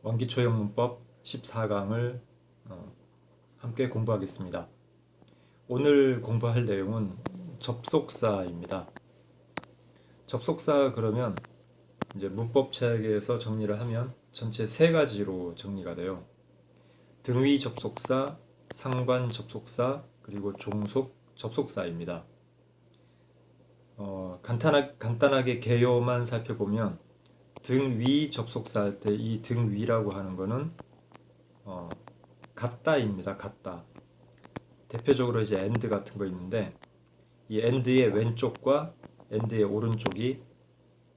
원기초형 문법 14강을 함께 공부하겠습니다. 오늘 공부할 내용은 접속사입니다. 접속사 그러면 이제 문법 체계에서 정리를 하면 전체 세 가지로 정리가 돼요. 등위 접속사, 상관 접속사, 그리고 종속 접속사입니다. 간단하게 개요만 살펴보면 등위 접속사 할 때 이 등위라고 하는 거는 같다입니다. 같다. 대표적으로 이제 and 같은 거 있는데 이 and의 왼쪽과 and의 오른쪽이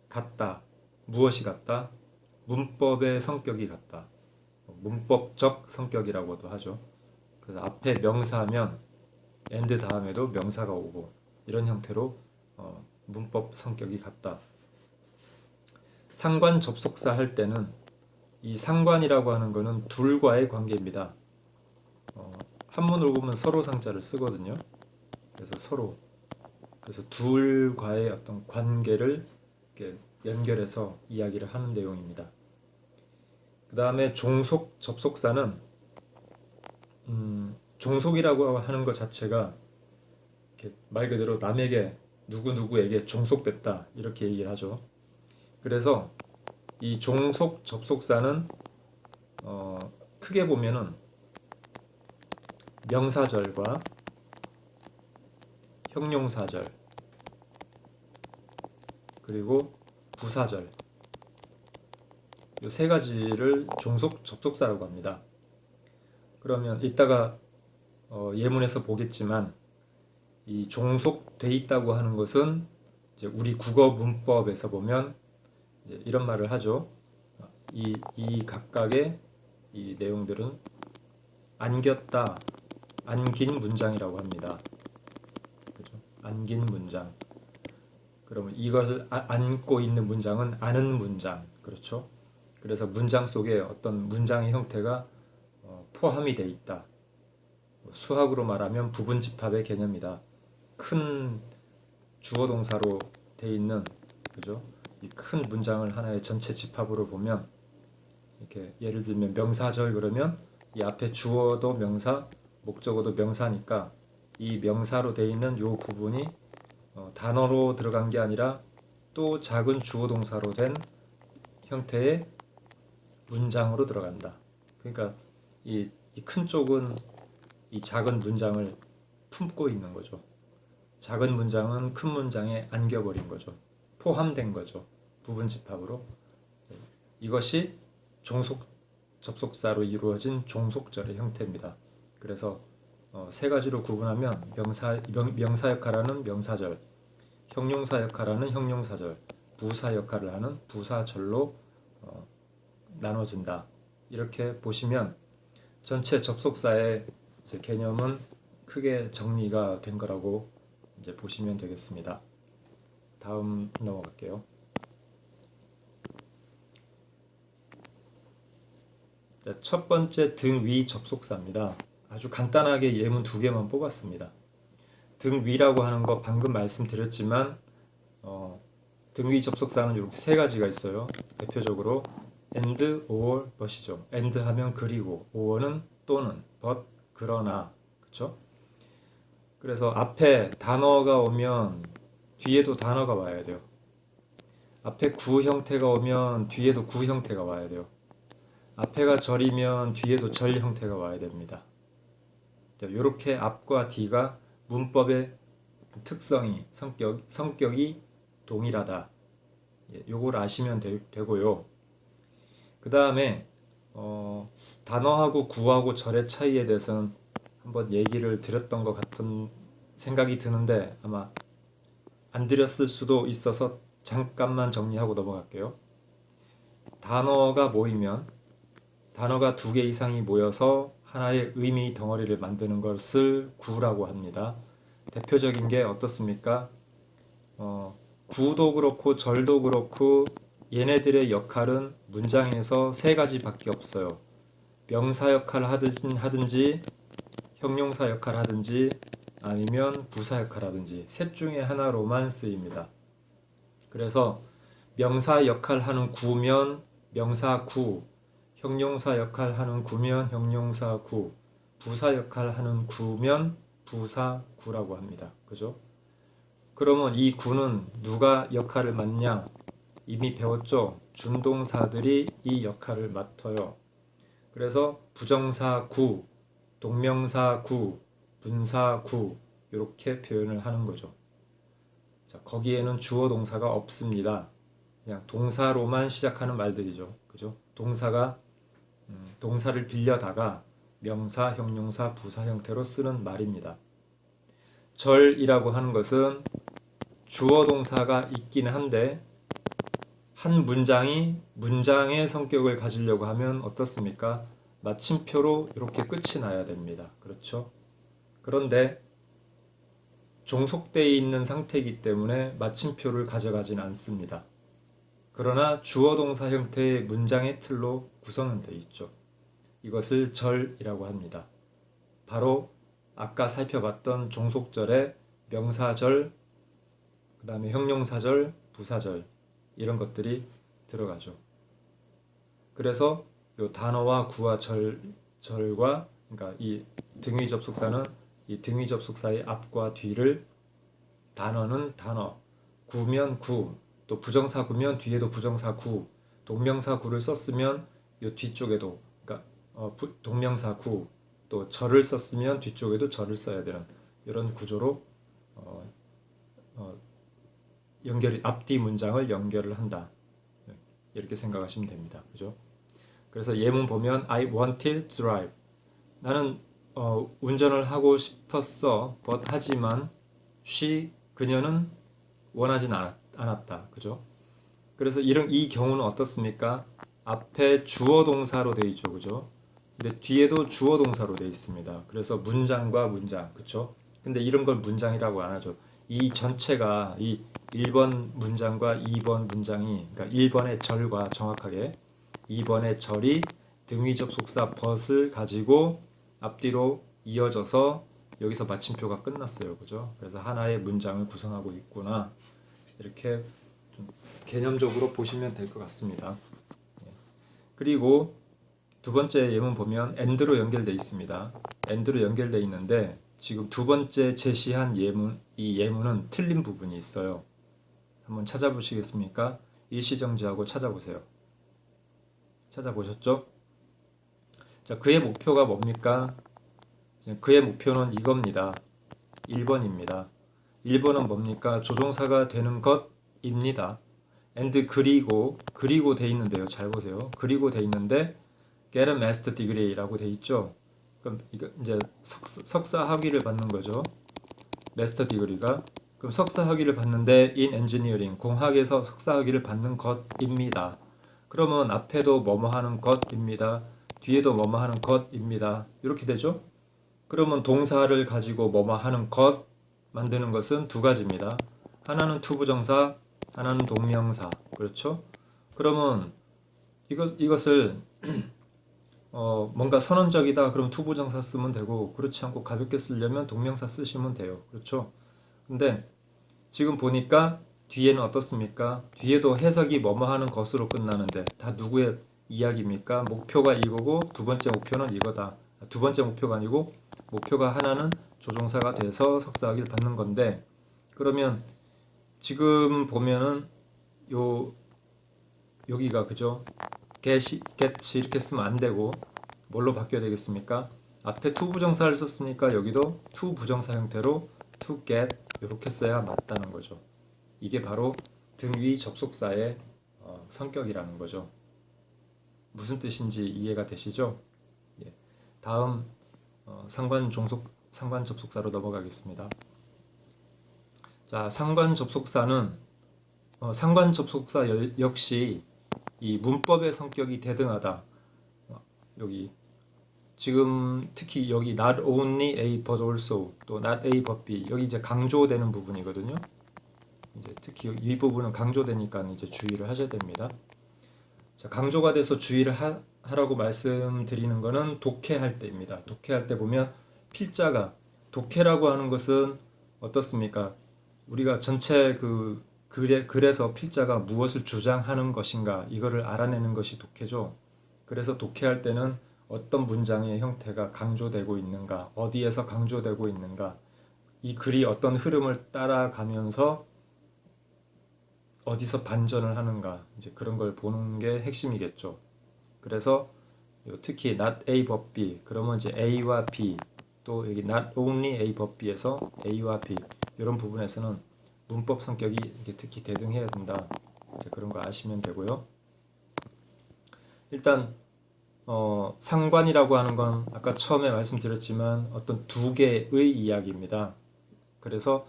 같다. 무엇이 같다? 문법의 성격이 같다. 문법적 성격이라고도 하죠. 그래서 앞에 명사하면 and 다음에도 명사가 오고 이런 형태로 문법 성격이 같다. 상관 접속사 할 때는 이 상관이라고 하는 것은 둘과의 관계입니다. 한문으로 보면 서로 상자를 쓰거든요. 그래서 서로, 그래서 둘과의 어떤 관계를 이렇게 연결해서 이야기를 하는 내용입니다. 그 다음에 종속 접속사는 종속이라고 하는 것 자체가 이렇게 말 그대로 남에게 누구누구에게 종속됐다 이렇게 얘기를 하죠. 그래서 이 종속 접속사는 크게 보면은 명사절과 형용사절 그리고 부사절 이 세 가지를 종속 접속사라고 합니다. 그러면 이따가 예문에서 보겠지만 이 종속돼 있다고 하는 것은 이제 우리 국어 문법에서 보면 이제 이런 말을 하죠. 이 각각의 이 내용들은 안겼다, 안긴 문장이라고 합니다. 그렇죠? 안긴 문장. 그러면 이것을 안고 있는 문장은 아는 문장. 그렇죠? 그래서 문장 속에 어떤 문장의 형태가 포함이 되어 있다. 수학으로 말하면 부분집합의 개념이다. 큰 주어 동사로 되어 있는, 그죠? 이 큰 문장을 하나의 전체 집합으로 보면 이렇게 예를 들면 명사절 그러면 이 앞에 주어도 명사, 목적어도 명사니까 이 명사로 되어 있는 요 부분이 단어로 들어간 게 아니라 또 작은 주어 동사로 된 형태의 문장으로 들어간다. 그러니까 이 큰 쪽은 이 작은 문장을 품고 있는 거죠. 작은 문장은 큰 문장에 안겨버린 거죠. 포함된 거죠. 부분집합으로. 이것이 종속 접속사로 이루어진 종속절의 형태입니다. 그래서 세 가지로 구분하면 명사 역할을 하는 명사절, 형용사 역할을 하는 형용사절, 부사 역할을 하는 부사절로 나눠진다. 이렇게 보시면 전체 접속사의 개념은 크게 정리가 된 거라고 이제 보시면 되겠습니다. 다음 넘어갈게요. 첫 번째 등위 접속사입니다. 아주 간단하게 예문 두 개만 뽑았습니다. 등위라고 하는 거 방금 말씀드렸지만 등위 접속사는 이렇게 세 가지가 있어요. 대표적으로 and, or, but이죠. and 하면 그리고, or는 또는, but 그러나, 그렇죠? 그래서 앞에 단어가 오면 뒤에도 단어가 와야 돼요. 앞에 구 형태가 오면 뒤에도 구 형태가 와야 돼요. 앞에가 절이면 뒤에도 절 형태가 와야 됩니다. 이렇게 앞과 뒤가 문법의 특성이 성격이 동일하다. 요걸 아시면 되고요. 그 다음에 단어하고 구하고 절의 차이에 대해서는 한번 얘기를 드렸던 것 같은 생각이 드는데 아마 안 드렸을 수도 있어서 잠깐만 정리하고 넘어갈게요. 단어가 모이면 단어가 두 개 이상이 모여서 하나의 의미 덩어리를 만드는 것을 구라고 합니다. 대표적인 게 어떻습니까? 구도 그렇고 절도 그렇고 얘네들의 역할은 문장에서 세 가지밖에 없어요. 명사 역할을 하든지 형용사 역할을 하든지 아니면 부사 역할을 하든지 셋 중에 하나로만 쓰입니다. 그래서 명사 역할을 하는 구면 명사 구, 형용사 역할 하는 구면 형용사 구, 부사 역할 하는 구면 부사 구라고 합니다. 그죠? 그러면 이 구는 누가 역할을 맡냐? 이미 배웠죠? 준동사들이 이 역할을 맡아요. 그래서 부정사 구, 동명사 구, 분사 구 이렇게 표현을 하는 거죠. 자, 거기에는 주어 동사가 없습니다. 그냥 동사로만 시작하는 말들이죠. 그죠? 동사가 동사를 빌려다가 명사, 형용사, 부사 형태로 쓰는 말입니다. 절이라고 하는 것은 주어 동사가 있긴 한데 한 문장의 성격을 가지려고 하면 어떻습니까? 마침표로 이렇게 끝이 나야 됩니다. 그렇죠? 그런데 종속되어 있는 상태이기 때문에 마침표를 가져가진 않습니다. 그러나 주어 동사 형태의 문장의 틀로 구성은 되어 있죠. 이것을 절이라고 합니다. 바로 아까 살펴봤던 종속절의 명사절, 그 다음에 형용사절, 부사절 이런 것들이 들어가죠. 그래서 이 단어와 구와 절과 그러니까 이 등위 접속사는 이 등위 접속사의 앞과 뒤를 단어는 단어, 구면 구, 또 부정사 구면 뒤에도 부정사 구, 동명사 구를 썼으면 이 뒤쪽에도 그러니까 동명사 구, 또 절을 썼으면 뒤쪽에도 절을 써야 되는 이런 구조로 연결이 앞뒤 문장을 연결을 한다. 이렇게 생각하시면 됩니다. 그죠? 그래서 예문 보면 I wanted to drive. 나는 운전을 하고 싶었어. but 하지만 그녀는 원하진 않았다. 그죠? 그래서 이 경우는 어떻습니까? 앞에 주어 동사로 되어 있죠. 그죠? 근데 뒤에도 주어 동사로 되어 있습니다. 그래서 문장과 문장. 그쵸? 근데 이런 걸 문장이라고 안 하죠. 이 전체가 이 1번 문장과 2번 문장이 그러니까 1번의 절과 정확하게 2번의 절이 등위 접속사 but을 가지고 앞뒤로 이어져서 여기서 마침표가 끝났어요. 그죠? 그래서 하나의 문장을 구성하고 있구나. 이렇게 좀 개념적으로 보시면 될 것 같습니다. 그리고 두 번째 예문 보면 and로 연결되어 있습니다. and로 연결되어 있는데 지금 두 번째 제시한 이 예문은 틀린 부분이 있어요. 한번 찾아보시겠습니까? 일시정지하고 찾아보세요. 찾아보셨죠? 자, 그의 목표가 뭡니까? 그의 목표는 이겁니다. 1번입니다. 1번은 뭡니까? 조종사가 되는 것입니다. and 그리고 돼 있는데요. 잘 보세요. 그리고 돼 있는데 get a master degree라고 돼 있죠. 그럼 이거 이제 석사 학위를 받는 거죠. master degree가 그럼 석사 학위를 받는데 in engineering 공학에서 석사 학위를 받는 것입니다. 그러면 앞에도 뭐뭐 하는 것입니다. 뒤에도 뭐뭐 하는 것입니다. 이렇게 되죠. 그러면 동사를 가지고 뭐뭐 하는 것 만드는 것은 두 가지입니다. 하나는 투부정사, 하나는 동명사. 그렇죠? 그러면 이것을 뭔가 선언적이다 그럼 투부정사 쓰면 되고 그렇지 않고 가볍게 쓰려면 동명사 쓰시면 돼요. 그렇죠? 근데 지금 보니까 뒤에는 어떻습니까? 뒤에도 해석이 뭐뭐 하는 것으로 끝나는데 다 누구의 이야기입니까? 목표가 이거고 두 번째 목표는 이거다. 두 번째 목표가 아니고 목표가 하나는 조종사가 돼서 석사학위를 받는 건데 그러면 지금 보면은 여기가 그죠? get 이렇게 쓰면 안 되고 뭘로 바뀌어야 되겠습니까? 앞에 to 부정사를 썼으니까 여기도 to 부정사 형태로 to get 이렇게 써야 맞다는 거죠. 이게 바로 등위 접속사의 성격이라는 거죠. 무슨 뜻인지 이해가 되시죠? 예. 다음 상관 접속사로 넘어가겠습니다. 자, 상관 접속사 역시 이 문법의 성격이 대등하다. 여기 지금 특히 여기 not only A but also 또 not A but B 여기 이제 강조되는 부분이거든요. 이제 특히 이 부분은 강조되니까 이제 주의를 하셔야 됩니다. 자, 강조가 돼서 주의를 하라고 말씀드리는 것은 독해할 때입니다. 독해할 때 보면 필자가 독해라고 하는 것은 어떻습니까? 우리가 전체 글에서 필자가 무엇을 주장하는 것인가 이거를 알아내는 것이 독해죠. 그래서 독해할 때는 어떤 문장의 형태가 강조되고 있는가, 어디에서 강조되고 있는가, 이 글이 어떤 흐름을 따라가면서 어디서 반전을 하는가, 이제 그런 걸 보는 게 핵심이겠죠. 그래서 특히 not A but B, 그러면 이제 A와 B, 또 여기 not only A but B에서 A와 B 이런 부분에서는 문법 성격이 특히 대등해야 된다. 이제 그런 거 아시면 되고요. 일단 상관이라고 하는 건 아까 처음에 말씀드렸지만 어떤 두 개의 이야기입니다. 그래서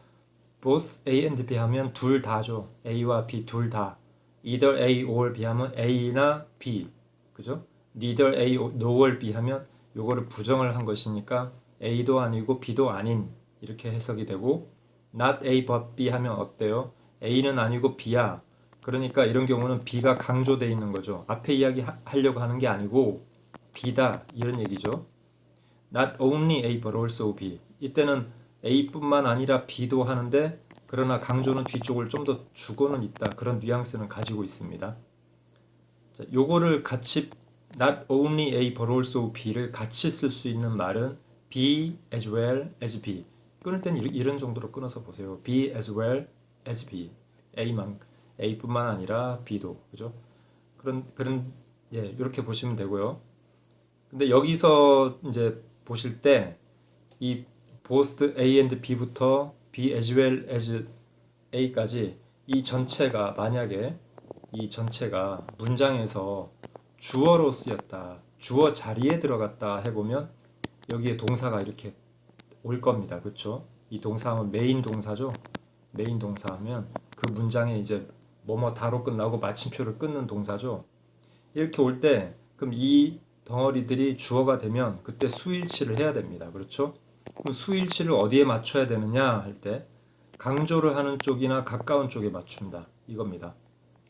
both A and B 하면 둘 다죠. A와 B 둘 다. either A or B 하면 A나 B. 그죠? neither A nor B 하면 요거를 부정을 한 것이니까 A도 아니고 B도 아닌 이렇게 해석이 되고 not A but B 하면 어때요? A는 아니고 B야. 그러니까 이런 경우는 B가 강조되어 있는 거죠. 앞에 이야기 하려고 하는 게 아니고 B다 이런 얘기죠. not only A but also B. 이때는 A뿐만 아니라 B도 하는데 그러나 강조는 뒤쪽을 좀 더 주고는 있다. 그런 뉘앙스는 가지고 있습니다. 자, 요거를 같이 not only A but also B를 같이 쓸 수 있는 말은 B as well as B. 끊을 땐 이런 정도로 끊어서 보세요. B as well as B. A뿐만 아니라 B도. 그죠? 예, 이렇게 보시면 되고요. 근데 여기서 이제 보실 때 이 both A and B부터 B as well as A까지 이 전체가 만약에 이 전체가 문장에서 주어로 쓰였다, 주어 자리에 들어갔다 해보면 여기에 동사가 이렇게 올 겁니다. 그렇죠? 이 동사는 메인 동사죠. 메인 동사하면 그 문장에 이제 뭐뭐 다로 끝나고 마침표를 끊는 동사죠. 이렇게 올 때 그럼 이 덩어리들이 주어가 되면 그때 수일치를 해야 됩니다. 그렇죠? 그럼 수일치를 어디에 맞춰야 되느냐 할 때 강조를 하는 쪽이나 가까운 쪽에 맞춘다. 이겁니다.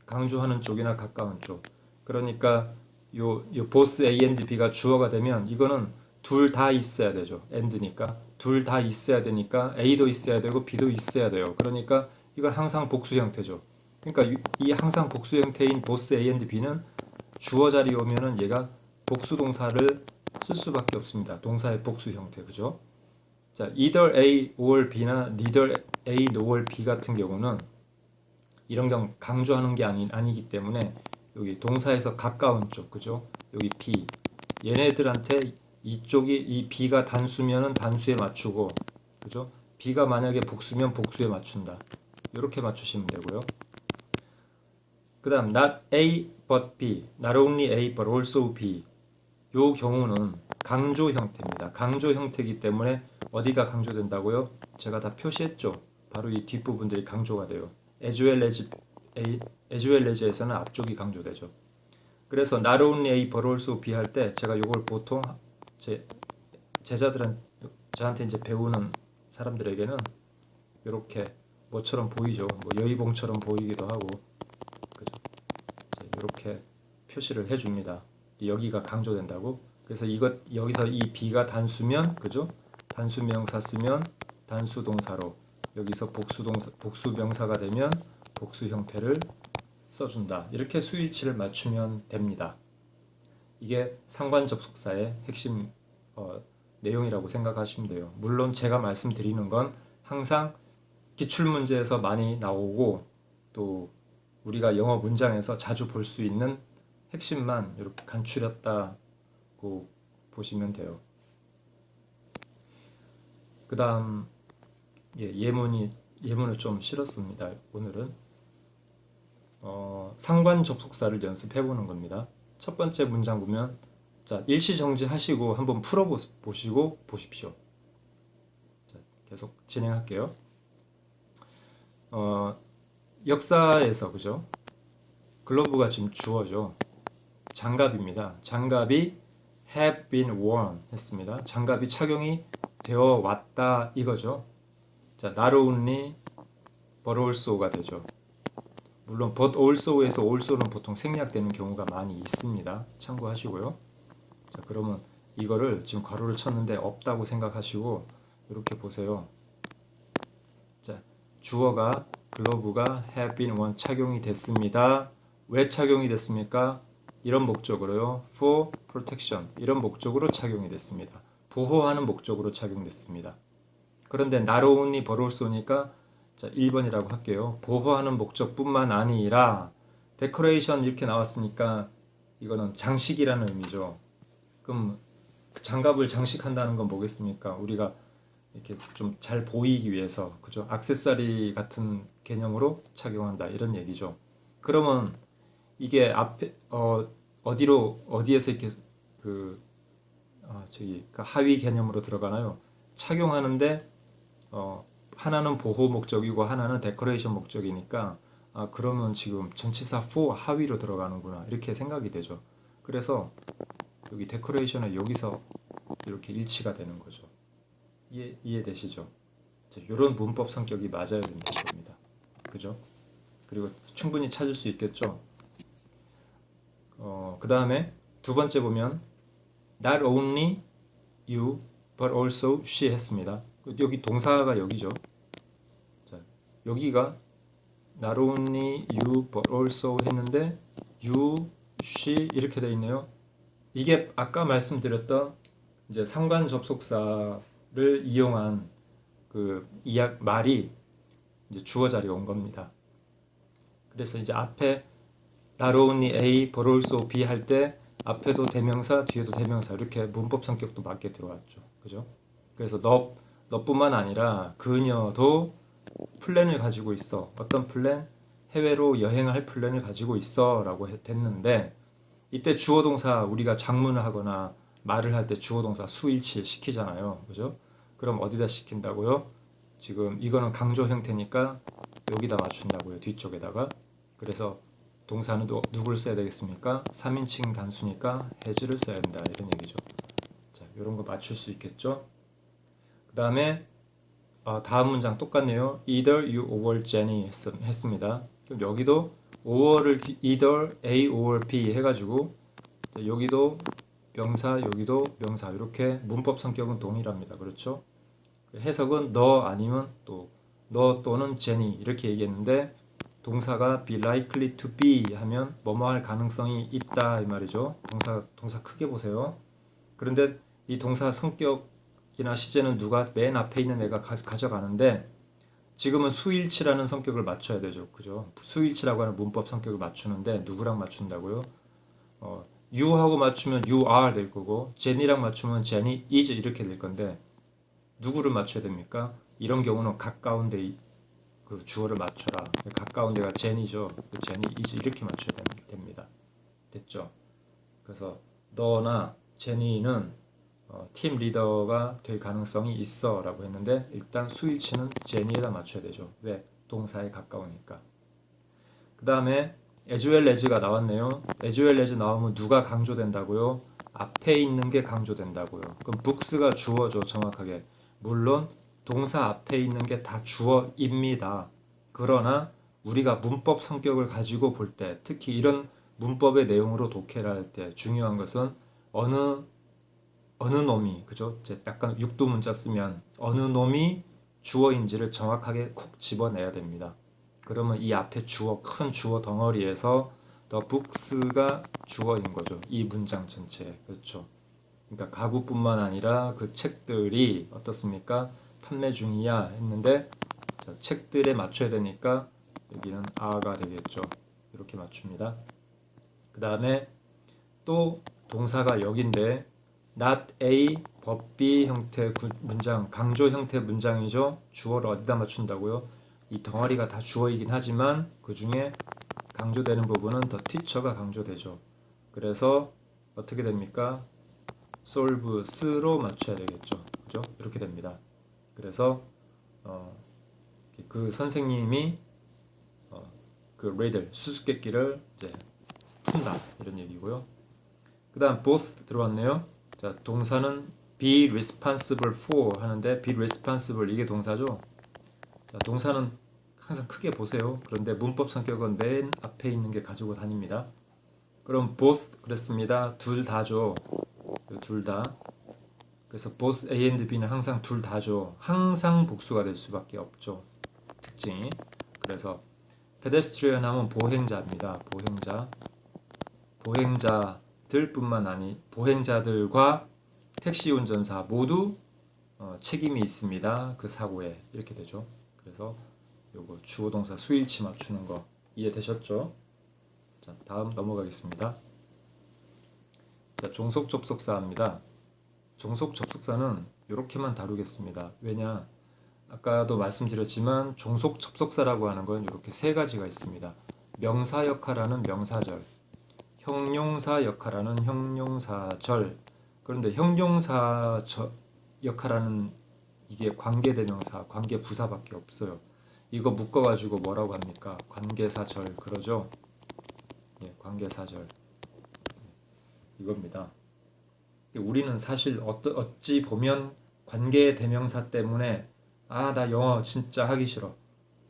강조하는 쪽이나 가까운 쪽. 그러니까 요 both A and B가 주어가 되면 이거는 둘 다 있어야 되죠. and니까. 둘 다 있어야 되니까 A도 있어야 되고 B도 있어야 돼요. 그러니까 이건 항상 복수 형태죠. 그러니까 이 항상 복수 형태인 both A and B는 주어 자리에 오면은 얘가 복수 동사를 쓸 수밖에 없습니다. 동사의 복수 형태. 그죠? 자, either A or B나 neither A nor B 같은 경우는 이런 경우 강조하는 게 아니기 때문에 여기 동사에서 가까운 쪽, 그죠? 여기 B. 얘네들한테 이쪽이 이 B가 단수면은 단수에 맞추고, 그죠? B가 만약에 복수면 복수에 맞춘다. 이렇게 맞추시면 되고요. 그 다음 not A but B, not only A but also B. 요 경우는 강조 형태입니다. 강조 형태이기 때문에 어디가 강조된다고요? 제가 다 표시했죠. 바로 이 뒷부분들이 강조가 돼요. as well as에서는 앞쪽이 강조되죠. 그래서 not only A but also B 할 때 제가 요걸 보통 저한테 이제 배우는 사람들에게는 이렇게 뭐처럼 보이죠. 뭐 여의봉처럼 보이기도 하고, 그죠? 이렇게 표시를 해줍니다. 여기가 강조된다고. 그래서 여기서 이 B가 단수면, 그죠? 단수 명사 쓰면 단수 동사로, 여기서 복수 명사가 되면 복수 형태를 써준다. 이렇게 수일치를 맞추면 됩니다. 이게 상관 접속사의 핵심 내용이라고 생각하시면 돼요. 물론 제가 말씀드리는 건 항상 기출문제에서 많이 나오고 또 우리가 영어 문장에서 자주 볼 수 있는 핵심만 이렇게 간추렸다고 보시면 돼요. 그 다음 예문을 좀 실었습니다. 오늘은 상관 접속사를 연습해 보는 겁니다. 첫 번째 문장 보면, 자, 일시정지 하시고 한번 풀어보시고 보십시오. 자, 계속 진행할게요. 역사에서, 그죠? 글러브가 지금 주어죠. 장갑입니다. 장갑이 have been worn 했습니다. 장갑이 착용이 되어 왔다 이거죠. 자, not only but also가 되죠. 물론 but also에서 also는 보통 생략되는 경우가 많이 있습니다. 참고하시고요. 자, 그러면 이거를 지금 괄호를 쳤는데 없다고 생각하시고 이렇게 보세요. 자, 주어가 글러브가 have been worn 착용이 됐습니다. 왜 착용이 됐습니까? 이런 목적으로요. for protection 이런 목적으로 착용이 됐습니다. 보호하는 목적으로 착용됐습니다. 그런데 not only but also니까 자, 1번이라고 할게요. 보호하는 목적뿐만 아니라 decoration 이렇게 나왔으니까 이거는 장식이라는 의미죠. 그럼 장갑을 장식한다는 건 뭐겠습니까? 우리가 이렇게 좀 잘 보이기 위해서 그죠? 액세서리 같은 개념으로 착용한다 이런 얘기죠. 그러면 이게 앞에 어디에서 이렇게 그 하위 개념으로 들어가나요? 착용하는데 하나는 보호 목적이고 하나는 데코레이션 목적이니까 그러면 지금 전치사 for 하위로 들어가는구나 이렇게 생각이 되죠. 그래서 여기 데코레이션은 여기서 이렇게 일치가 되는 거죠. 이해되시죠? 이런 문법 성격이 맞아야 된다는 겁니다. 그죠? 그리고 충분히 찾을 수 있겠죠? 그 다음에 두 번째 보면 not only you but also she 했습니다. 여기 동사가 여기죠. 자, 여기가 not only you but also 했는데 you, she 이렇게 돼 있네요. 이게 아까 말씀드렸던 이제 상관 접속사를 이용한 그 말이 이제 주어 자리에 온 겁니다. 그래서 이제 앞에 not only A but also B 할 때 앞에도 대명사 뒤에도 대명사 이렇게 문법 성격도 맞게 들어왔죠. 그죠? 그래서 너뿐만 아니라 그녀도 플랜을 가지고 있어. 어떤 플랜? 해외로 여행할 플랜을 가지고 있어 라고 했는데 이때 주어 동사 우리가 장문을 하거나 말을 할 때 주어 동사 수일치 시키잖아요. 그죠? 그럼 어디다 시킨다고요? 지금 이거는 강조 형태니까 여기다 맞춘다고요. 뒤쪽에다가. 그래서 동사는 누구를 써야 되겠습니까? 3인칭 단수니까 has를 써야 된다. 이런 얘기죠. 자, 이런 거 맞출 수 있겠죠? 그 다음에 다음 문장 똑같네요. Either you or Jenny 했습니다. 그럼 여기도 or를 either A or B 해가지고 여기도 명사 여기도 명사 이렇게 문법 성격은 동일합니다. 그렇죠? 해석은 너 아니면 또 너 또는 제니 이렇게 얘기했는데 동사가 be likely to be 하면 뭐뭐 할 가능성이 있다 이 말이죠. 동사 크게 보세요. 그런데 이 동사 성격이나 시제는 누가 맨 앞에 있는 애가 가져가는데 지금은 수일치라는 성격을 맞춰야 되죠. 그죠? 수일치라고 하는 문법 성격을 맞추는데 누구랑 맞춘다고요? you하고 맞추면 you are 될 거고 제니랑 맞추면 제니 is 이렇게 될 건데 누구를 맞춰야 됩니까? 이런 경우는 가까운 데 그 주어를 맞춰라. 가까운 데가 제니죠. 그 제니 is 이렇게 맞춰야 됩니다. 됐죠? 그래서 너나 제니는 팀 리더가 될 가능성이 있어 라고 했는데 일단 수일치는 제니에다 맞춰야 되죠. 왜? 동사에 가까우니까. 그 다음에 as well as가 나왔네요. as well as 나오면 누가 강조된다고요? 앞에 있는 게 강조된다고요. 그럼 books가 주어죠. 정확하게. 물론 동사 앞에 있는 게 다 주어입니다. 그러나 우리가 문법 성격을 가지고 볼 때 특히 이런 문법의 내용으로 독해를 할 때 중요한 것은 어느 놈이 그죠? 약간 육두문자 쓰면 어느 놈이 주어인지를 정확하게 콕 집어내야 됩니다. 그러면 이 앞에 큰 주어 덩어리에서 the books가 주어인 거죠. 이 문장 전체에. 그렇죠. 그러니까 가구뿐만 아니라 그 책들이 어떻습니까? 판매 중이야 했는데 자, 책들에 맞춰야 되니까 여기는 are가 되겠죠. 이렇게 맞춥니다. 그 다음에 또 동사가 여기인데 not A, but B 형태 문장, 강조 형태 문장이죠. 주어를 어디다 맞춘다고요? 이 덩어리가 다 주어이긴 하지만 그 중에 강조되는 부분은 the teacher가 강조되죠. 그래서 어떻게 됩니까? solve, s로 맞춰야 되겠죠. 그죠? 이렇게 됩니다. 그래서 그 선생님이 그 riddle, 수수께끼를 이제 푼다 이런 얘기고요. 그 다음 both 들어왔네요. 자, 동사는 be responsible for 하는데 be responsible 이게 동사죠. 자, 동사는 항상 크게 보세요. 그런데 문법 성격은 맨 앞에 있는 게 가지고 다닙니다. 그럼 both 그랬습니다. 둘 다죠. 둘 다. 그래서 both A and B는 항상 둘 다죠. 항상 복수가 될 수밖에 없죠. 특징이. 그래서 pedestrian 하면 보행자입니다. 보행자. 보행자들뿐만 아니 보행자들과 택시 운전사 모두 책임이 있습니다. 그 사고에 이렇게 되죠. 그래서 요거 주어 동사 수일치 맞추는 거 이해되셨죠? 자, 다음 넘어가겠습니다. 자, 종속 접속사입니다. 종속 접속사는 이렇게만 다루겠습니다. 왜냐? 아까도 말씀드렸지만 종속 접속사라고 하는 건 이렇게 세 가지가 있습니다. 명사 역할하는 명사절, 형용사 역할하는 형용사절. 그런데 형용사 역할하는 이게 관계대명사, 관계부사밖에 없어요. 이거 묶어가지고 뭐라고 합니까? 관계사절 그러죠? 예, 관계사절 이겁니다. 우리는 사실 어찌 보면 관계대명사 때문에 나 영어 진짜 하기 싫어.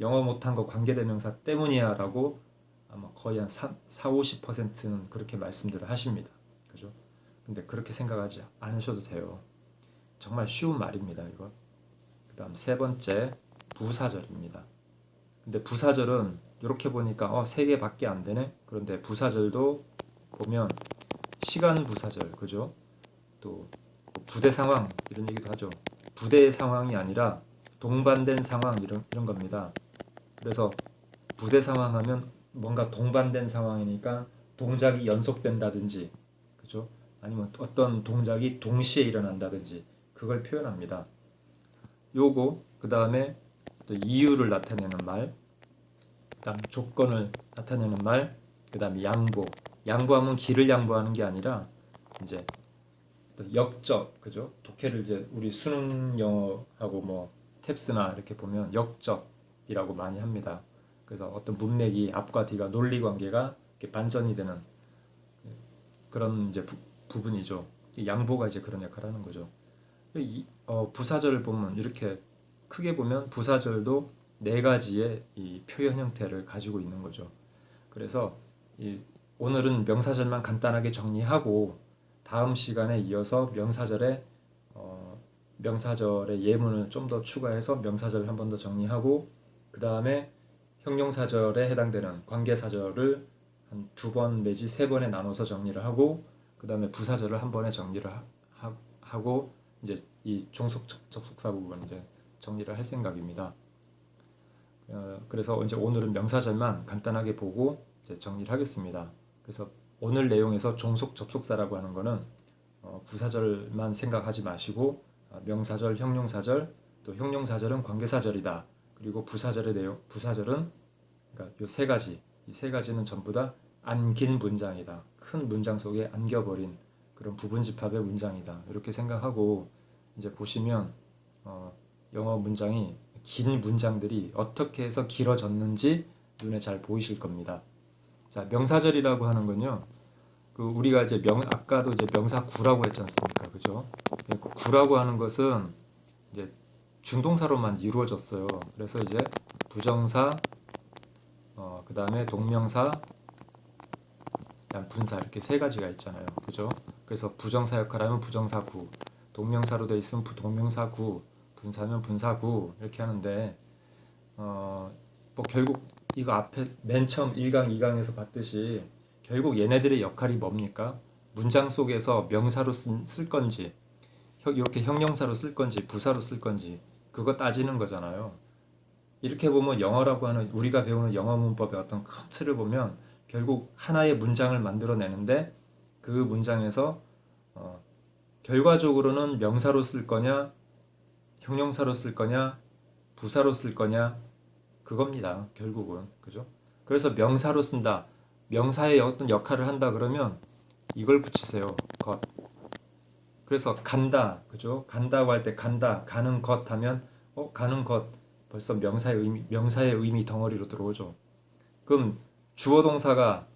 영어 못한 거 관계대명사 때문이야 라고 아마 거의 한 40-50%는 그렇게 말씀들을 하십니다. 그죠? 근데 그렇게 생각하지 않으셔도 돼요. 정말 쉬운 말입니다. 이거. 그 다음 세 번째 부사절입니다. 근데 부사절은 이렇게 보니까 3개밖에 안 되네. 그런데 부사절도 보면 시간 부사절, 그죠? 또 부대 상황 이런 얘기도 하죠. 부대의 상황이 아니라 동반된 상황 이런 겁니다. 그래서 부대 상황 하면 뭔가 동반된 상황이니까 동작이 연속된다든지, 그죠? 아니면 어떤 동작이 동시에 일어난다든지 그걸 표현합니다. 요거 그 다음에 또 이유를 나타내는 말, 그다음 조건을 나타내는 말, 그다음에 양보. 양보하면 길을 양보하는 게 아니라 이제 또 역적, 그죠? 독해를 이제 우리 수능 영어하고 뭐 탭스나 이렇게 보면 역적이라고 많이 합니다. 그래서 어떤 문맥이 앞과 뒤가 논리 관계가 이렇게 반전이 되는 그런 이제 부분이죠. 양보가 이제 그런 역할을 하는 거죠. 부사절을 보면 이렇게 크게 보면 부사절도 4가지의 이 표현 형태를 가지고 있는 거죠. 그래서 오늘은 명사절만 간단하게 정리하고 다음 시간에 이어서 명사절의 예문을 좀 더 추가해서 명사절을 한 번 더 정리하고 그 다음에 형용사절에 해당되는 관계사절을 한 2번 내지 3번에 나눠서 정리를 하고 그 다음에 부사절을 한 번에 정리를 하고 이제 이 종속 접속사 부분 이제 정리를 할 생각입니다. 그래서 이제 오늘은 명사절만 간단하게 보고 이제 정리를 하겠습니다. 그래서 오늘 내용에서 종속 접속사라고 하는 거는 부사절만 생각하지 마시고 명사절, 형용사절, 또 형용사절은 관계사절이다. 그리고 부사절의 내용, 부사절은 그러니까 요 3가지, 이 3가지는 전부 다 안긴 문장이다. 큰 문장 속에 안겨버린 그런 부분집합의 문장이다. 이렇게 생각하고 이제 보시면 영어 문장이 긴 문장들이 어떻게 해서 길어졌는지 눈에 잘 보이실 겁니다. 자, 명사절이라고 하는 건요. 우리가 이제 아까도 이제 명사 구라고 했지 않습니까? 그죠? 구라고 하는 것은 이제 준동사로만 이루어졌어요. 그래서 이제 부정사, 그 다음에 동명사, 그다음 분사 이렇게 3가지가 있잖아요. 그죠? 그래서 부정사 역할하면 부정사 구, 동명사로 되어 있으면 동명사 구, 분사면 분사 구 이렇게 하는데 뭐 결국 이거 앞에 맨 처음 1강, 2강에서 봤듯이 결국 얘네들의 역할이 뭡니까? 문장 속에서 명사로 쓸 건지 이렇게 형용사로 쓸 건지 부사로 쓸 건지 그거 따지는 거잖아요. 이렇게 보면 영어라고 하는 우리가 배우는 영어 문법의 어떤 큰 틀을 보면 결국 하나의 문장을 만들어내는데 그 문장에서 결과적으로는 명사로 쓸 거냐 형용사로 쓸 거냐 부사로 쓸 거냐 그겁니다. 결국은. 그죠? 그래서 명사로 쓴다. 명사의 어떤 역할을 한다 그러면 이걸 붙이세요. 것. 그래서 간다. 그죠? 간다고 할 때 간다. 가는 것 하면 가는 것 벌써 명사의 의미 덩어리로 들어오죠. 그럼 주어 동사가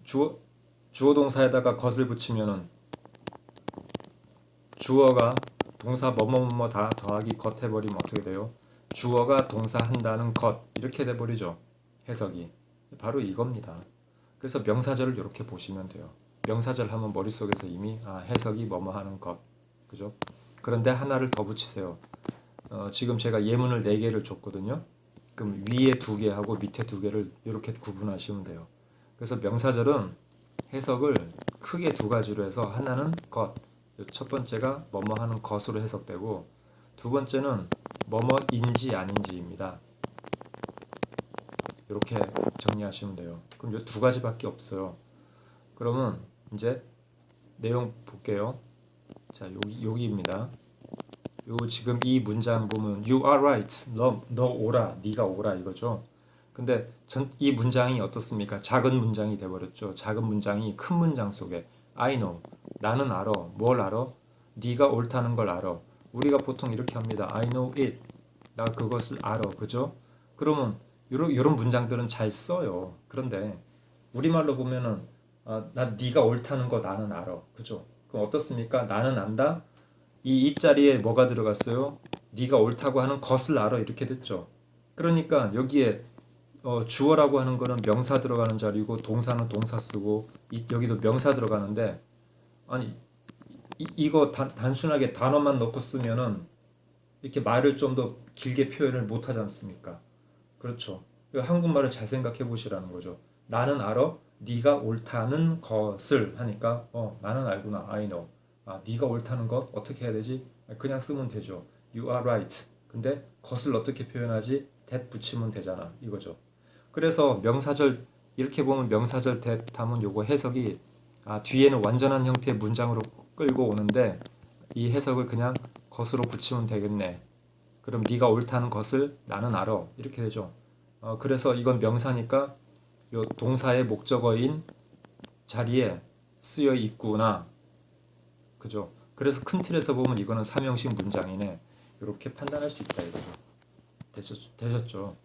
주어 동사에다가 것을 붙이면은 주어가 동사 뭐뭐뭐 다 더하기 것 해버리면 어떻게 돼요? 주어가 동사 한다는 것 이렇게 돼버리죠. 해석이 바로 이겁니다. 그래서 명사절을 이렇게 보시면 돼요. 명사절 하면 머릿속에서 이미 해석이 뭐뭐 하는 것 그죠? 그런데 하나를 더 붙이세요. 지금 제가 예문을 4개를 줬거든요. 그럼 위에 2개 하고 밑에 2개를 이렇게 구분하시면 돼요. 그래서 명사절은 해석을 크게 두 가지로 해서 하나는 것, 첫 번째가 뭐뭐 하는 것으로 해석되고 두 번째는 뭐뭐인지 아닌지입니다. 이렇게 정리하시면 돼요. 그럼 이 두 가지밖에 없어요. 그러면 이제 내용 볼게요. 자, 여기입니다. 요 지금 이 문장 보면 You are right. 너 오라. 네가 오라 이거죠. 근데 이 문장이 어떻습니까? 작은 문장이 돼버렸죠. 작은 문장이 큰 문장 속에 I know. 나는 알아. 뭘 알아? 네가 옳다는 걸 알아. 우리가 보통 이렇게 합니다. I know it. 나 그것을 알아. 그죠? 그러면 요런 문장들은 잘 써요. 그런데 우리말로 보면은 나 네가 옳다는 거 나는 알아. 그죠? 그럼 어떻습니까? 나는 안다. 이 자리에 뭐가 들어갔어요? 네가 옳다고 하는 것을 알아 이렇게 됐죠. 그러니까 여기에 주어라고 하는 거는 명사 들어가는 자리고 동사는 동사 쓰고 여기도 명사 들어가는데 아니 이거 단순하게 단어만 넣고 쓰면은 이렇게 말을 좀 더 길게 표현을 못 하지 않습니까? 그렇죠. 한국말을 잘 생각해 보시라는 거죠. 나는 알아. 네가 옳다는 것을 하니까 나는 알구나. I know. 네가 옳다는 것 어떻게 해야 되지? 그냥 쓰면 되죠. You are right. 근데 것을 어떻게 표현하지? that 붙이면 되잖아. 이거죠. 그래서 명사절 이렇게 보면 명사절 that 하면 요거 해석이 뒤에는 완전한 형태의 문장으로 끌고 오는데 이 해석을 그냥 것으로 붙이면 되겠네. 그럼 네가 옳다는 것을 나는 알아. 이렇게 되죠. 그래서 이건 명사니까 요 동사의 목적어인 자리에 쓰여 있구나. 그죠? 그래서 큰 틀에서 보면 이거는 삼형식 문장이네. 이렇게 판단할 수 있다 이거죠. 되셨죠?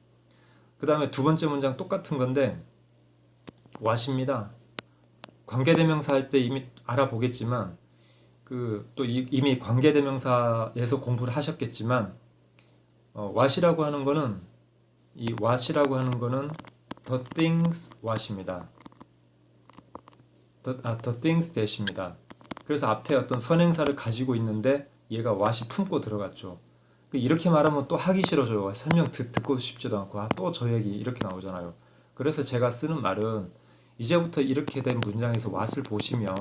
그 다음에 두 번째 문장 똑같은 건데 what입니다. 관계대명사 할 때 이미 알아보겠지만 또 이미 관계대명사에서 공부를 하셨겠지만 what이라고 하는 거는 이 what이라고 하는 거는 the things what입니다. the things that입니다. 그래서 앞에 어떤 선행사를 가지고 있는데 얘가 what이 품고 들어갔죠. 이렇게 말하면 또 하기 싫어져요. 설명 듣고도 싶지도 않고 또 저 얘기 이렇게 나오잖아요. 그래서 제가 쓰는 말은 이제부터 이렇게 된 문장에서 what을 보시면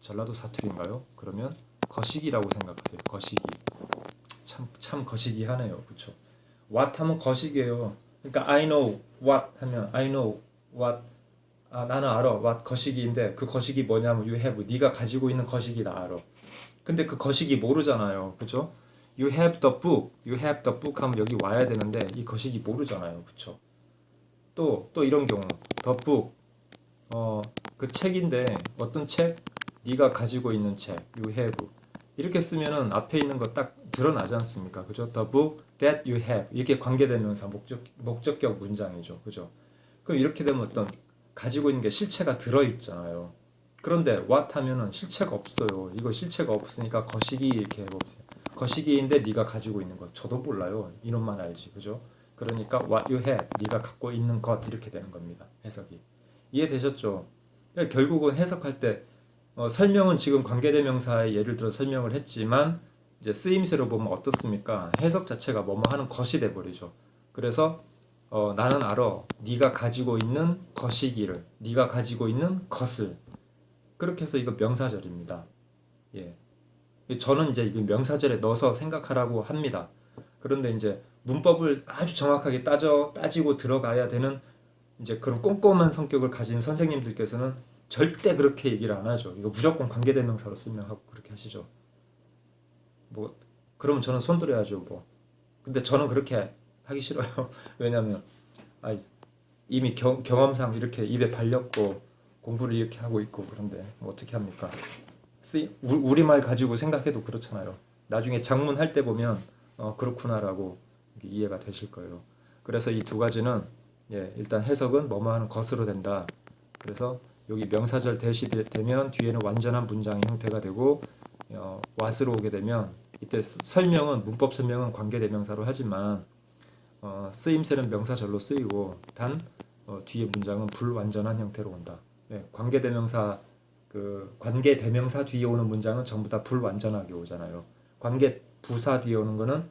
전라도 사투리인가요? 그러면 거시기라고 생각하세요. 거시기. 참 거시기 하네요. 그쵸? what 하면 거시기예요. 그러니까 I know what 하면 I know what 나는 알아. what 거시기인데 그 거시기 뭐냐면 you have 네가 가지고 있는 거시기 나 알아. 근데 그 거시기 모르잖아요. 그쵸? You have the book. You have the book 하면 여기 와야 되는데 이 거시기 모르잖아요. 그쵸? 또 이런 경우 the book 그 책인데 어떤 책? 네가 가지고 있는 책. You have. 이렇게 쓰면은 앞에 있는 거 딱 드러나지 않습니까? 그죠? The book that you have. 이게 관계대명사 목적격 문장이죠. 그죠? 그럼 이렇게 되면 어떤 가지고 있는 게 실체가 들어있잖아요. 그런데 what 하면은 실체가 없어요. 이거 실체가 없으니까 거시기 이렇게 해봅시다. 거시기인데 네가 가지고 있는 것. 저도 몰라요. 이놈만 알지. 그죠? 그러니까 what you have. 네가 갖고 있는 것 이렇게 되는 겁니다. 해석이. 이해되셨죠? 그러니까 결국은 해석할 때 설명은 지금 관계대명사의 예를 들어 설명을 했지만 이제 쓰임새로 보면 어떻습니까? 해석 자체가 뭐뭐 하는 것이 돼버리죠. 그래서 나는 알아. 네가 가지고 있는 것이기를, 네가 가지고 있는 것을. 그렇게 해서 이거 명사절입니다. 예. 저는 이제 이거 명사절에 넣어서 생각하라고 합니다. 그런데 이제 문법을 아주 정확하게 따지고 들어가야 되는 이제 그런 꼼꼼한 성격을 가진 선생님들께서는 절대 그렇게 얘기를 안 하죠. 이거 무조건 관계대명사로 설명하고 그렇게 하시죠. 뭐 그러면 저는 손들어야죠. 뭐. 근데 저는 그렇게 하기 싫어요. 왜냐면 이미 경험상 이렇게 입에 발렸고 공부를 이렇게 하고 있고 그런데 뭐 어떻게 합니까? 우리말 가지고 생각해도 그렇잖아요. 나중에 작문 할 때 보면 그렇구나라고 이해가 되실 거예요. 그래서 이 두 가지는 일단 해석은 뭐뭐 하는 것으로 된다. 그래서 여기 명사절 대시 되면 뒤에는 완전한 문장의 형태가 되고 what으로 오게 되면 이때 설명은 문법 설명은 관계대명사로 하지만 쓰임새는 명사절로 쓰이고 단 뒤에 문장은 불완전한 형태로 온다. 관계대명사 관계대명사 뒤에 오는 문장은 전부 다 불완전하게 오잖아요. 관계부사 뒤에 오는 거는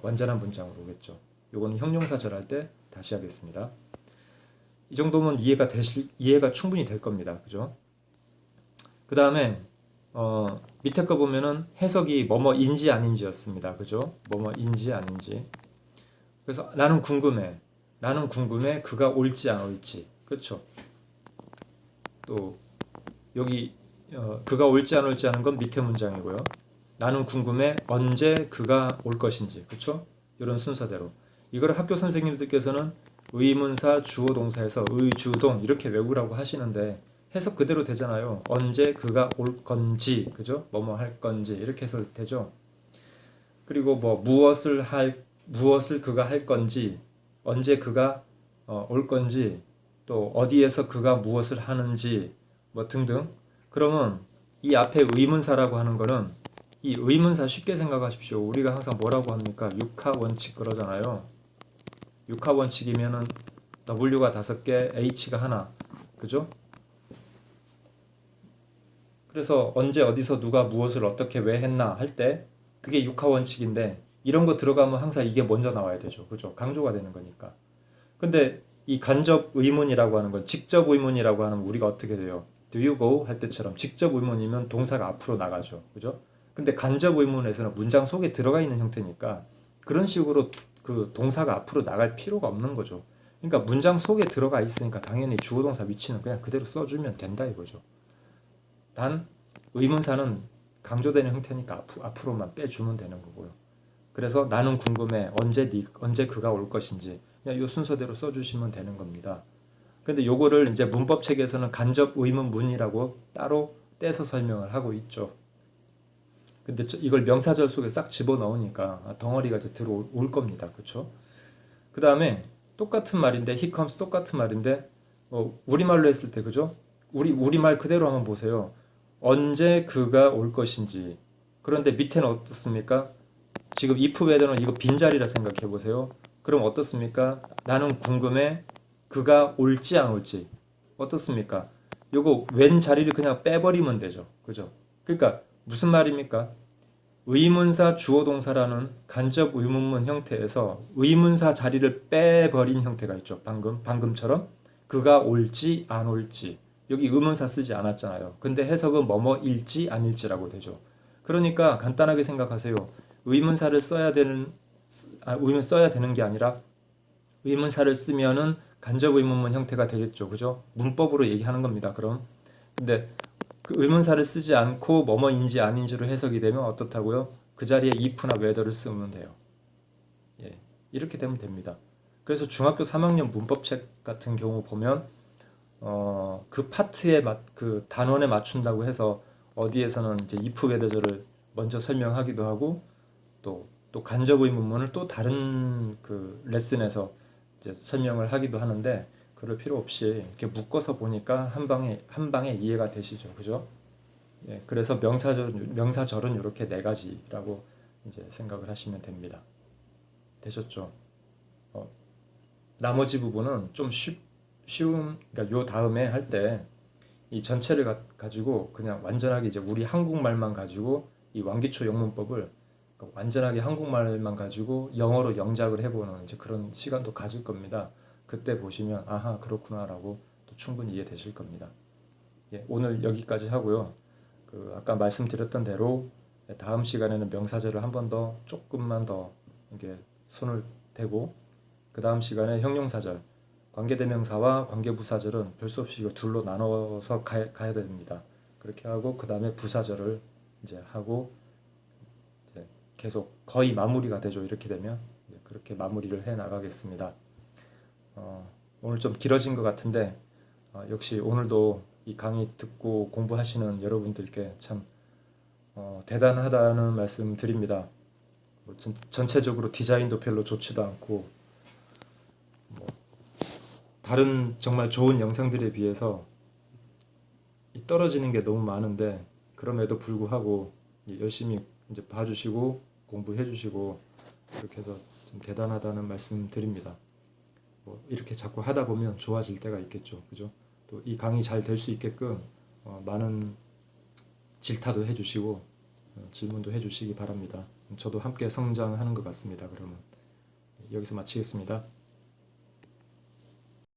완전한 문장으로 오겠죠. 요거는 형용사절 할 때 다시 하겠습니다. 이 정도면 이해가 충분히 될 겁니다. 그죠? 그 다음에 밑에 거 보면은 해석이 뭐뭐인지 아닌지였습니다. 그죠? 뭐뭐인지 아닌지. 그래서 나는 궁금해. 그가 올지 안 올지. 그렇죠? 또 여기 그가 올지 안 올지 하는 건 밑에 문장이고요. 나는 궁금해 언제 그가 올 것인지. 그렇죠? 이런 순서대로. 이걸 학교 선생님들께서는 의문사 주어 동사에서 의주동 이렇게 외우라고 하시는데 해석 그대로 되잖아요. 언제 그가 올 건지, 그죠? 뭐뭐 할 건지 이렇게 해서 되죠. 그리고 뭐 무엇을 그가 할 건지, 언제 그가 올 건지, 또 어디에서 그가 무엇을 하는지 뭐 등등. 그러면 이 앞에 의문사라고 하는 거는 이 의문사 쉽게 생각하십시오. 우리가 항상 뭐라고 합니까? 육하 원칙 그러잖아요. 육하 원칙이면은 W가 5개, H가 하나. 그죠? 그래서 언제 어디서 누가 무엇을 어떻게 왜 했나 할 때 그게 육하 원칙인데 이런 거 들어가면 항상 이게 먼저 나와야 되죠. 그죠? 강조가 되는 거니까. 근데 이 간접 의문이라고 하는 건 직접 의문이라고 하는 우리가 어떻게 돼요? Do you go? 할 때처럼 직접 의문이면 동사가 앞으로 나가죠. 그죠? 근데 간접 의문에서는 문장 속에 들어가 있는 형태니까 그런 식으로 그 동사가 앞으로 나갈 필요가 없는 거죠. 그러니까 문장 속에 들어가 있으니까 당연히 주어 동사 위치는 그냥 그대로 써주면 된다 이거죠. 단 의문사는 강조되는 형태니까 앞으로만 빼주면 되는 거고요. 그래서 나는 궁금해 언제 그가 올 것인지 그냥 이 순서대로 써주시면 되는 겁니다. 근데 요거를 이제 문법 책에서는 간접 의문문이라고 따로 떼서 설명을 하고 있죠. 근데 이걸 명사절 속에 싹 집어넣으니까 덩어리가 이제 들어올 겁니다. 그렇죠? 그 다음에 똑같은 말인데 he comes 똑같은 말인데 우리말로 했을 때 그죠? 우리말 그대로 한번 보세요. 언제 그가 올 것인지. 그런데 밑에는 어떻습니까? 지금 if whether는 이거 빈자리라 생각해 보세요. 그럼 어떻습니까? 나는 궁금해 그가 올지 안 올지. 어떻습니까? 요거 웬 자리를 그냥 빼버리면 되죠. 그죠? 그러니까 무슨 말입니까? 의문사 주어 동사라는 간접 의문문 형태에서 의문사 자리를 빼버린 형태가 있죠. 방금처럼 그가 올지 안 올지. 여기 의문사 쓰지 않았잖아요. 근데 해석은 뭐뭐일지 아닐지라고 되죠. 그러니까 간단하게 생각하세요. 의문사를 의문 써야 되는 게 아니라 의문사를 쓰면은 간접 의문문 형태가 되겠죠. 그죠? 문법으로 얘기하는 겁니다. 그럼. 근데 그 의문사를 쓰지 않고 뭐뭐인지 아닌지로 해석이 되면 어떻다고요? 그 자리에 if나 whether를 쓰면 돼요. 예, 이렇게 되면 됩니다. 그래서 중학교 3학년 문법책 같은 경우 보면 그 파트에 그 단원에 맞춘다고 해서 어디에서는 이제 if whether를 먼저 설명하기도 하고 또 간접 의문문을 또 다른 그 레슨에서 이제 설명을 하기도 하는데 그럴 필요 없이 이렇게 묶어서 보니까 한 방에 이해가 되시죠, 그죠? 예, 그래서 명사절은 이렇게 4가지라고 이제 생각을 하시면 됩니다. 되셨죠? 나머지 부분은 좀 쉬운, 그러니까 요 다음에 할 때 이 전체를 가지고 그냥 완전하게 이제 우리 한국말만 가지고 이 완기초 영문법을 완전하게 한국말만 가지고 영어로 영작을 해보는 이제 그런 시간도 가질 겁니다. 그때 보시면 아하 그렇구나라고 또 충분히 이해되실 겁니다. 예, 오늘 여기까지 하고요. 그 아까 말씀드렸던 대로 다음 시간에는 명사절을 한 번 더 조금만 더 이렇게 손을 대고 그 다음 시간에 형용사절 관계대명사와 관계부사절은 별 수 없이 이거 둘로 나눠서 가야 됩니다. 그렇게 하고 그 다음에 부사절을 이제 하고 이제 계속 거의 마무리가 되죠. 이렇게 되면 그렇게 마무리를 해 나가겠습니다. 오늘 좀 길어진 것 같은데 역시 오늘도 이 강의 듣고 공부하시는 여러분들께 참 대단하다는 말씀 드립니다. 뭐 전체적으로 디자인도 별로 좋지도 않고 뭐 다른 정말 좋은 영상들에 비해서 떨어지는 게 너무 많은데 그럼에도 불구하고 열심히 이제 봐주시고 공부해주시고 그렇게 해서 좀 대단하다는 말씀 드립니다. 뭐 이렇게 자꾸 하다 보면 좋아질 때가 있겠죠, 그죠? 또 이 강의 잘 될 수 있게끔 많은 질타도 해주시고 질문도 해주시기 바랍니다. 저도 함께 성장하는 것 같습니다. 그러면 여기서 마치겠습니다.